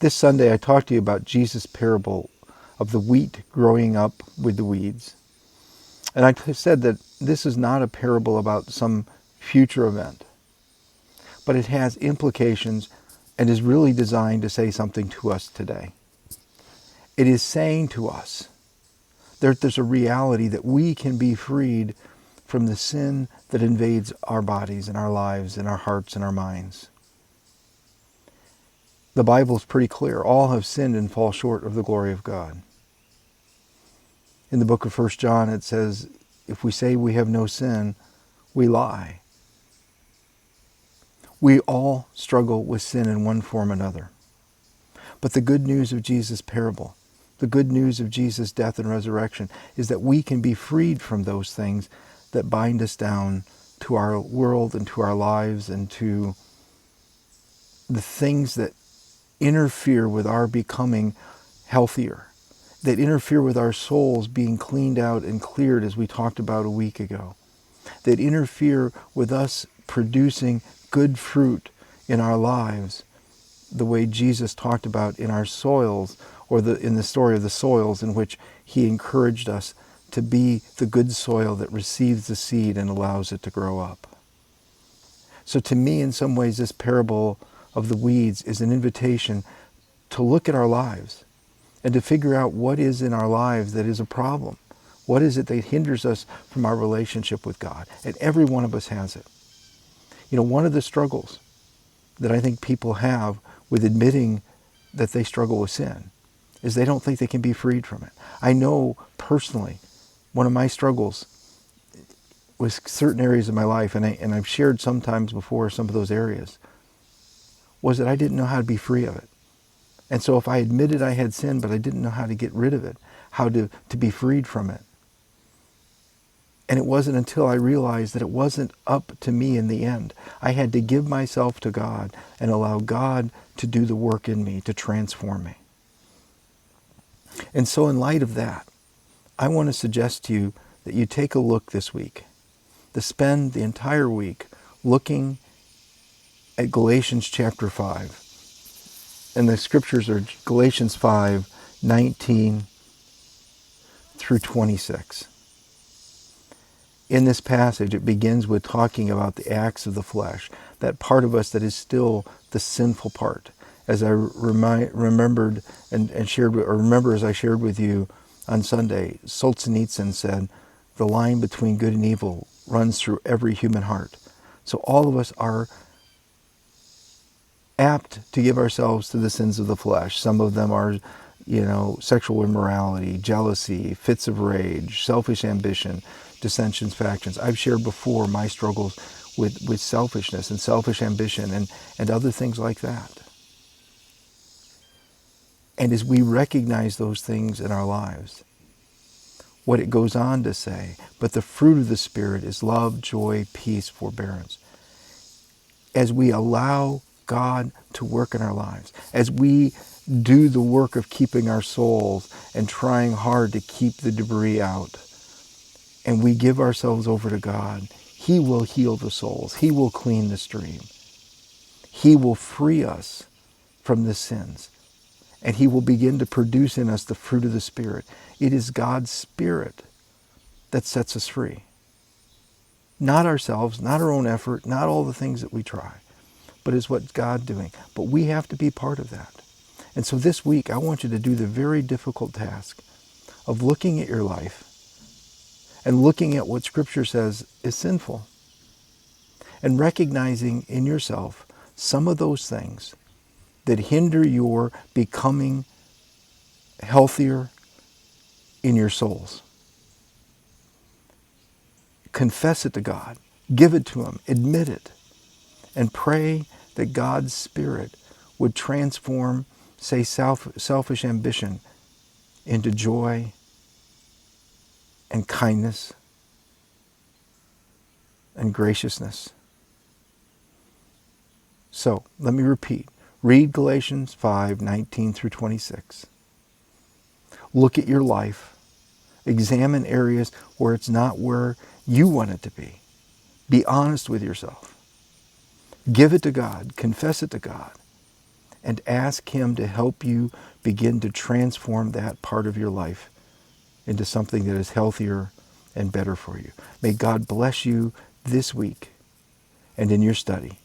This Sunday I talked to you about Jesus' parable of the wheat growing up with the weeds. And I said that this is not a parable about some future event, but it has implications and is really designed to say something to us today. It is saying to us there's a reality that we can be freed from the sin that invades our bodies and our lives and our hearts and our minds. The Bible is pretty clear. All have sinned and fall short of the glory of God. In the book of 1 John it says, if we say we have no sin, we lie. We all struggle with sin in one form or another. But the good news of Jesus' parable, the good news of Jesus' death and resurrection, is that we can be freed from those things that bind us down to our world and to our lives and to the things that interfere with our becoming healthier, that interfere with our souls being cleaned out and cleared, as we talked about a week ago, that interfere with us producing good fruit in our lives, the way Jesus talked about in our soils, or in the story of the soils, in which he encouraged us to be the good soil that receives the seed and allows it to grow up. So to me, in some ways, this parable of the weeds is an invitation to look at our lives and to figure out what is in our lives that is a problem. What is it that hinders us from our relationship with God? And every one of us has it. You know, one of the struggles that I think people have with admitting that they struggle with sin is they don't think they can be freed from it. I know personally, one of my struggles with certain areas of my life, and I've shared sometimes before some of those areas, was that I didn't know how to be free of it. And so if I admitted I had sin, but I didn't know how to get rid of it, how to be freed from it. And it wasn't until I realized that it wasn't up to me in the end. I had to give myself to God and allow God to do the work in me, to transform me. And so in light of that, I want to suggest to you that you take a look this week, to spend the entire week looking at Galatians chapter 5. And the scriptures are Galatians 5:19 through 26. In this passage, it begins with talking about the acts of the flesh, that part of us that is still the sinful part. As I remembered and shared, or remember as I shared with you on Sunday, Solzhenitsyn said, the line between good and evil runs through every human heart. So all of us are apt to give ourselves to the sins of the flesh. Some of them are, sexual immorality, jealousy, fits of rage, selfish ambition, dissensions, factions. I've shared before my struggles with selfishness and selfish ambition and other things like that. And as we recognize those things in our lives, what it goes on to say, but the fruit of the Spirit is love, joy, peace, forbearance. As we allow God to work in our lives, as we do the work of keeping our souls and trying hard to keep the debris out, and we give ourselves over to God, He will heal the souls. He will clean the stream. He will free us from the sins. And He will begin to produce in us the fruit of the Spirit. It is God's Spirit that sets us free. Not ourselves, not our own effort, not all the things that we try, but it's what God's doing. But we have to be part of that. And so this week, I want you to do the very difficult task of looking at your life and looking at what Scripture says is sinful, and recognizing in yourself some of those things that hinder your becoming healthier in your souls. Confess it to God. Give it to Him. Admit it. And pray that God's Spirit would transform, say, selfish ambition into joy and kindness and graciousness. So, let me repeat. Read Galatians 5:19 through 26. Look at your life. Examine areas where it's not where you want it to be. Be honest with yourself. Give it to God. Confess it to God. and ask him to help you begin to transform that part of your life into something that is healthier and better for you. May God bless you this week and in your study.